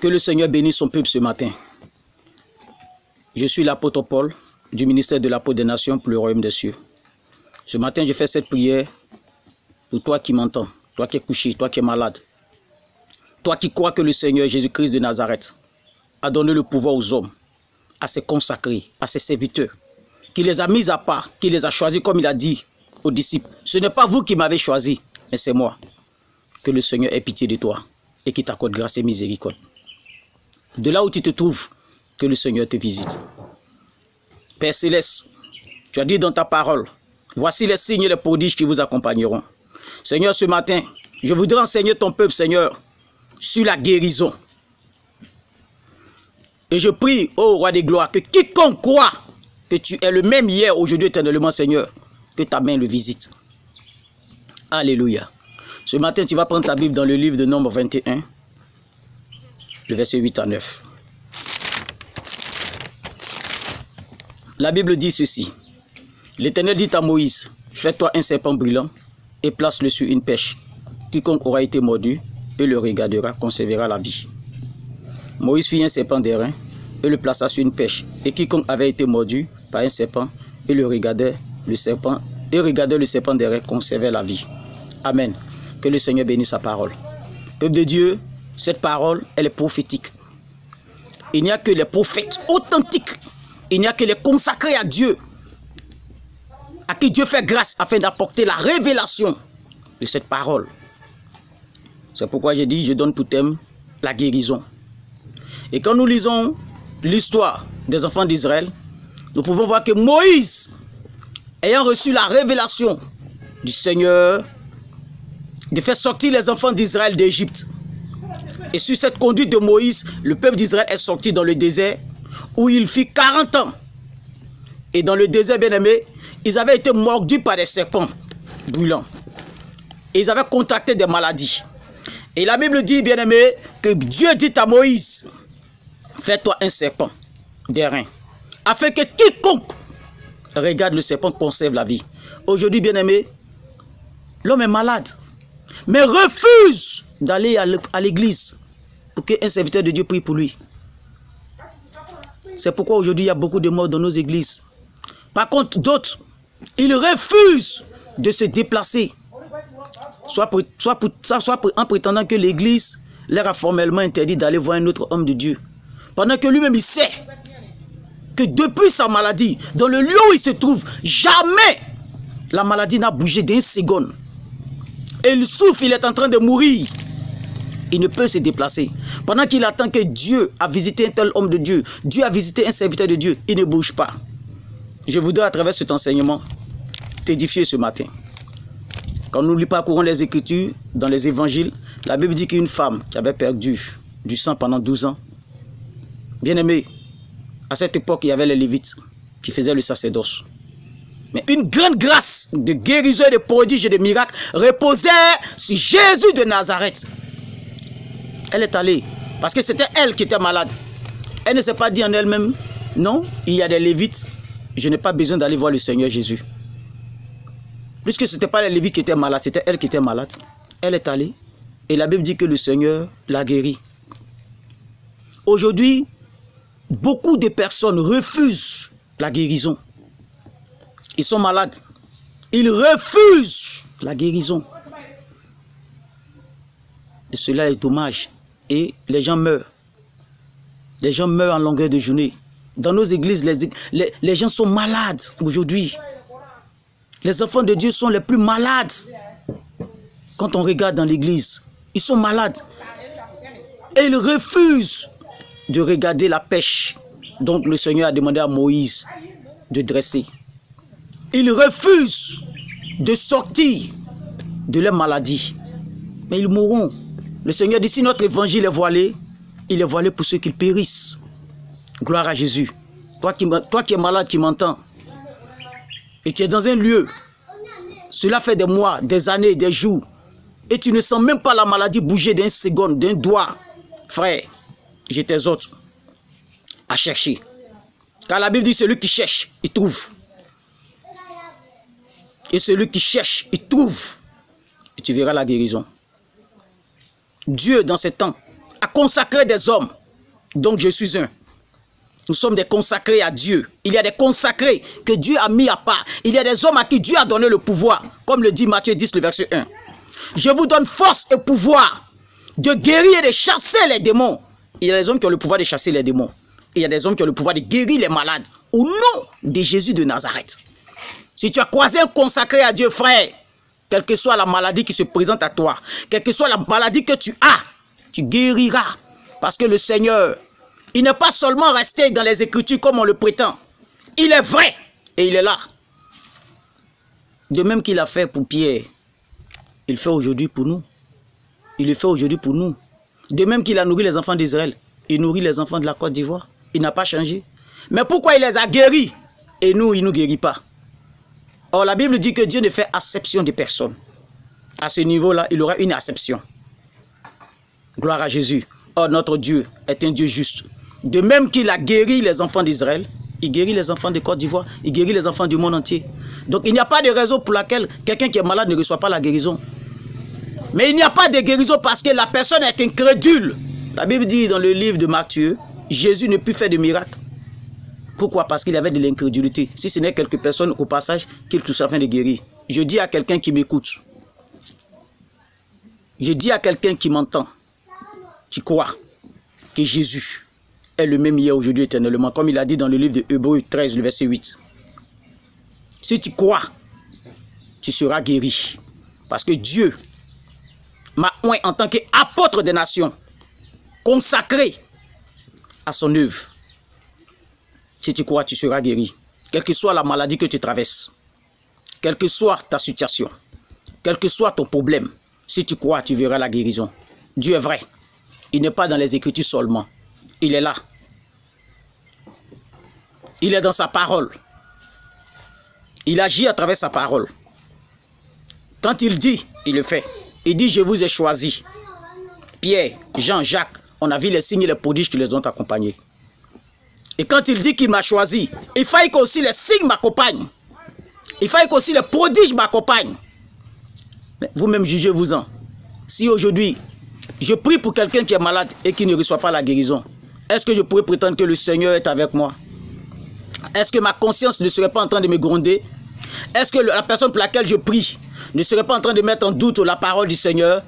Que le Seigneur bénisse son peuple ce matin. Je suis l'apôtre Paul du ministère de l'apôtre des nations pour le royaume des cieux. Ce matin, je fais cette prière pour toi qui m'entends, toi qui es couché, toi qui es malade, toi qui crois que le Seigneur Jésus-Christ de Nazareth a donné le pouvoir aux hommes, à ses consacrés, à ses serviteurs, qui les a mis à part, qui les a choisis comme il a dit aux disciples. Ce n'est pas vous qui m'avez choisi, mais c'est moi. Que le Seigneur ait pitié de toi et qu'il t'accorde grâce et miséricorde. De là où tu te trouves, que le Seigneur te visite. Père Céleste, tu as dit dans ta parole, voici les signes et les prodiges qui vous accompagneront. Seigneur, ce matin, je voudrais enseigner ton peuple, Seigneur, sur la guérison. Et je prie, ô roi des gloires, que quiconque croit que tu es le même hier, aujourd'hui, éternellement, Seigneur, que ta main le visite. Alléluia. Ce matin, tu vas prendre ta Bible dans le livre de Nombre 21, le verset 8 à 9. La Bible dit ceci. L'Éternel dit à Moïse, fais-toi un serpent brûlant et place-le sur une pêche. Quiconque aura été mordu et le regardera conservera la vie. Moïse fit un serpent d'airain et le plaça sur une pêche. Et quiconque avait été mordu par un serpent et le regardait le serpent d'airain conservait la vie. Amen. Que le Seigneur bénisse sa parole. Peuple de Dieu, cette parole, elle est prophétique. Il n'y a que les prophètes authentiques. Il n'y a que les consacrés à Dieu, à qui Dieu fait grâce afin d'apporter la révélation de cette parole. C'est pourquoi j'ai dit, je donne pour thème la guérison. Et quand nous lisons l'histoire des enfants d'Israël, nous pouvons voir que Moïse, ayant reçu la révélation du Seigneur, de faire sortir les enfants d'Israël d'Égypte. Et sur cette conduite de Moïse, le peuple d'Israël est sorti dans le désert où il fit 40 ans. Et dans le désert, bien aimé, ils avaient été mordus par des serpents brûlants. Et ils avaient contracté des maladies. Et la Bible dit, bien aimé, que Dieu dit à Moïse, fais-toi un serpent d'airain, afin que quiconque regarde le serpent conserve la vie. Aujourd'hui, bien aimé, l'homme est malade, mais refuse d'aller à l'église pour qu'un serviteur de Dieu prie pour lui. C'est pourquoi aujourd'hui il y a beaucoup de morts dans nos églises. Par contre, d'autres, ils refusent de se déplacer, soit en prétendant que l'église leur a formellement interdit d'aller voir un autre homme de Dieu. Pendant que lui-même il sait que depuis sa maladie, dans le lieu où il se trouve, jamais la maladie n'a bougé d'une seconde. Et il souffre, il est en train de mourir. Il ne peut se déplacer. Pendant qu'il attend que Dieu a visité un tel homme de Dieu, Dieu a visité un serviteur de Dieu, il ne bouge pas. Je voudrais à travers cet enseignement t'édifier ce matin. Quand nous parcourons les Écritures, dans les évangiles, la Bible dit qu'une femme qui avait perdu du sang pendant 12 ans, bien aimé, à cette époque, il y avait les Lévites qui faisaient le sacerdoce. Mais une grande grâce de guérison, de prodiges et de miracles reposait sur Jésus de Nazareth. Elle est allée, parce que c'était elle qui était malade. Elle ne s'est pas dit en elle-même, non, il y a des Lévites, je n'ai pas besoin d'aller voir le Seigneur Jésus. Puisque ce n'était pas les Lévites qui étaient malades, c'était elle qui était malade. Elle est allée, et la Bible dit que le Seigneur l'a guérie. Aujourd'hui, beaucoup de personnes refusent la guérison. Ils sont malades. Ils refusent la guérison. Et cela est dommage. Et les gens meurent. Les gens meurent en longueur de journée. Dans nos églises, les gens sont malades aujourd'hui. Les enfants de Dieu sont les plus malades. Quand on regarde dans l'église, ils sont malades. Et ils refusent de regarder la pêche. Donc le Seigneur a demandé à Moïse de dresser. Ils refusent de sortir de leur maladie. Mais ils mourront. Le Seigneur dit, si notre évangile est voilé, il est voilé pour ceux qui périssent. Gloire à Jésus. Toi qui es malade, tu m'entends. Et tu es dans un lieu. Cela fait des mois, des années, des jours. Et tu ne sens même pas la maladie bouger d'un seconde, d'un doigt. Frère, je t'exhorte à chercher. Car la Bible dit, celui qui cherche, il trouve. Et celui qui cherche, il trouve. Et tu verras la guérison. Dieu, dans ces temps, a consacré des hommes. Donc je suis un. Nous sommes des consacrés à Dieu. Il y a des consacrés que Dieu a mis à part. Il y a des hommes à qui Dieu a donné le pouvoir. Comme le dit Matthieu 10, le verset 1. Je vous donne force et pouvoir de guérir et de chasser les démons. Il y a des hommes qui ont le pouvoir de chasser les démons. Il y a des hommes qui ont le pouvoir de guérir les malades. Au nom de Jésus de Nazareth. Si tu as croisé un consacré à Dieu, frère, quelle que soit la maladie qui se présente à toi, quelle que soit la maladie que tu as, tu guériras. Parce que le Seigneur, il n'est pas seulement resté dans les Écritures comme on le prétend. Il est vrai et il est là. De même qu'il a fait pour Pierre, il fait aujourd'hui pour nous. Il le fait aujourd'hui pour nous. De même qu'il a nourri les enfants d'Israël, il nourrit les enfants de la Côte d'Ivoire. Il n'a pas changé. Mais pourquoi il les a guéris et nous, il ne nous guérit pas? Or, la Bible dit que Dieu ne fait acception de personne. À ce niveau-là, il aura une acception. Gloire à Jésus. Or, notre Dieu est un Dieu juste. De même qu'il a guéri les enfants d'Israël, il guérit les enfants de Côte d'Ivoire, il guérit les enfants du monde entier. Donc, il n'y a pas de raison pour laquelle quelqu'un qui est malade ne reçoit pas la guérison. Mais il n'y a pas de guérison parce que la personne est incrédule. La Bible dit dans le livre de Matthieu, Jésus ne put faire de miracle. Pourquoi? Parce qu'il y avait de l'incrédulité. Si ce n'est quelques personnes au passage qu'il touche afin de guérir. Je dis à quelqu'un qui m'écoute. Je dis à quelqu'un qui m'entend. Tu crois que Jésus est le même hier, aujourd'hui, éternellement. Comme il a dit dans le livre de Hébreux 13, le verset 8. Si tu crois, tu seras guéri. Parce que Dieu m'a oint en tant qu'apôtre des nations. Consacré à son œuvre. Si tu crois, tu seras guéri. Quelle que soit la maladie que tu traverses. Quelle que soit ta situation. Quel que soit ton problème. Si tu crois, tu verras la guérison. Dieu est vrai. Il n'est pas dans les Écritures seulement. Il est là. Il est dans sa parole. Il agit à travers sa parole. Quand il dit, il le fait. Il dit, je vous ai choisi. Pierre, Jean, Jacques, on a vu les signes et les prodiges qui les ont accompagnés. Et quand il dit qu'il m'a choisi, il faille qu'aussi les signes m'accompagnent. Il faille qu'aussi les prodiges m'accompagnent. Vous-même jugez-vous-en. Si aujourd'hui, je prie pour quelqu'un qui est malade et qui ne reçoit pas la guérison, est-ce que je pourrais prétendre que le Seigneur est avec moi? Est-ce que ma conscience ne serait pas en train de me gronder? Est-ce que la personne pour laquelle je prie ne serait pas en train de mettre en doute la parole du Seigneur?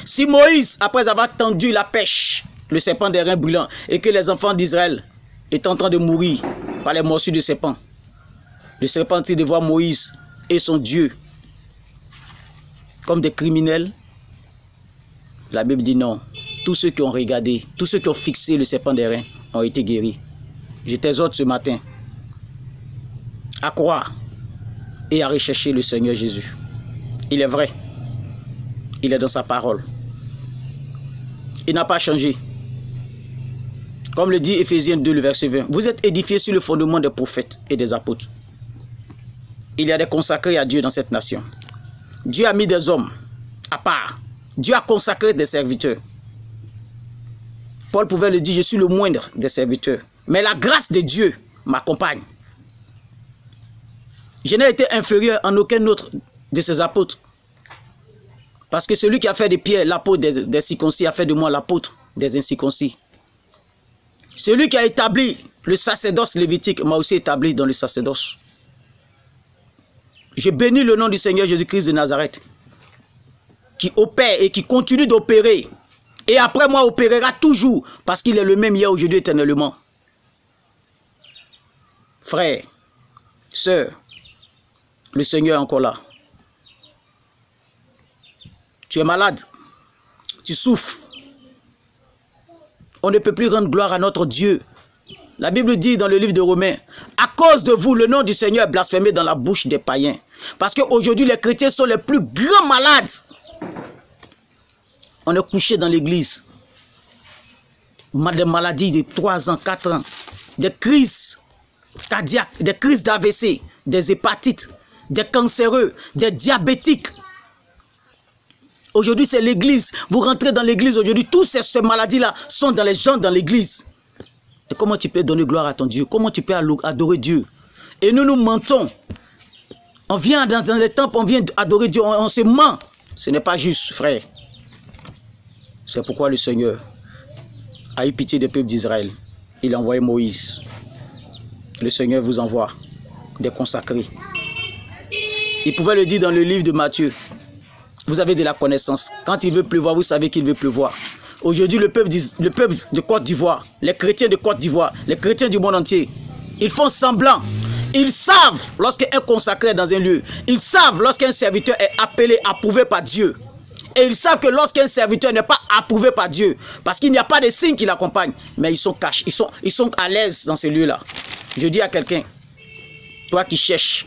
Si Moïse, après avoir tendu la pêche, le serpent des reins brûlants, et que les enfants d'Israël étaient en train de mourir par les morsures de serpent, le serpent dit de voir Moïse et son Dieu comme des criminels. La Bible dit non. Tous ceux qui ont regardé, tous ceux qui ont fixé le serpent des reins ont été guéris. Je t'exhorte ce matin à croire et à rechercher le Seigneur Jésus. Il est vrai. Il est dans sa parole. Il n'a pas changé. Comme le dit Éphésiens 2, le verset 20. Vous êtes édifiés sur le fondement des prophètes et des apôtres. Il y a des consacrés à Dieu dans cette nation. Dieu a mis des hommes à part. Dieu a consacré des serviteurs. Paul pouvait le dire, je suis le moindre des serviteurs. Mais la grâce de Dieu m'accompagne. Je n'ai été inférieur en aucun autre de ses apôtres. Parce que celui qui a fait de Pierre l'apôtre des circoncis a fait de moi l'apôtre des incirconcis. Celui qui a établi le sacerdoce lévitique m'a aussi établi dans le sacerdoce. Je bénis le nom du Seigneur Jésus-Christ de Nazareth, qui opère et qui continue d'opérer. Et après moi, opérera toujours, parce qu'il est le même hier, aujourd'hui, éternellement. Frère, sœur, le Seigneur est encore là. Tu es malade, tu souffres. On ne peut plus rendre gloire à notre Dieu. La Bible dit dans le livre de Romains, à cause de vous, le nom du Seigneur est blasphémé dans la bouche des païens. Parce qu'aujourd'hui, les chrétiens sont les plus grands malades. On est couché dans l'église. Des maladies de 3 ans, 4 ans. Des crises cardiaques, des crises d'AVC, des hépatites, des cancéreux, des diabétiques. Aujourd'hui, c'est l'église. Vous rentrez dans l'église aujourd'hui, toutes ces maladies-là sont dans les gens dans l'église. Et comment tu peux donner gloire à ton Dieu? Comment tu peux adorer Dieu? Et nous mentons. On vient dans les temples, on vient adorer Dieu, on se ment. Ce n'est pas juste, frère. C'est pourquoi le Seigneur a eu pitié des peuples d'Israël. Il a envoyé Moïse. Le Seigneur vous envoie des consacrés. Il pouvait le dire dans le livre de Matthieu. Vous avez de la connaissance. Quand il veut pleuvoir, vous savez qu'il veut pleuvoir. Aujourd'hui, le peuple de Côte d'Ivoire, les chrétiens de Côte d'Ivoire, les chrétiens du monde entier, ils font semblant. Ils savent lorsqu'un consacré est dans un lieu. Ils savent lorsqu'un serviteur est appelé, approuvé par Dieu. Et ils savent que lorsqu'un serviteur n'est pas approuvé par Dieu, parce qu'il n'y a pas de signes qui l'accompagnent, mais ils sont cachés, ils sont à l'aise dans ces lieux-là. Je dis à quelqu'un, toi qui cherches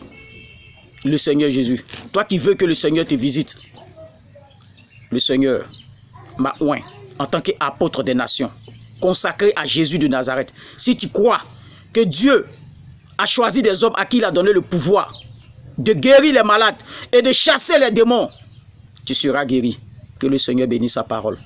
le Seigneur Jésus, toi qui veux que le Seigneur te visite, le Seigneur m'a oint en tant qu'apôtre des nations, consacré à Jésus de Nazareth. Si tu crois que Dieu a choisi des hommes à qui il a donné le pouvoir de guérir les malades et de chasser les démons, tu seras guéri. Que le Seigneur bénisse sa parole.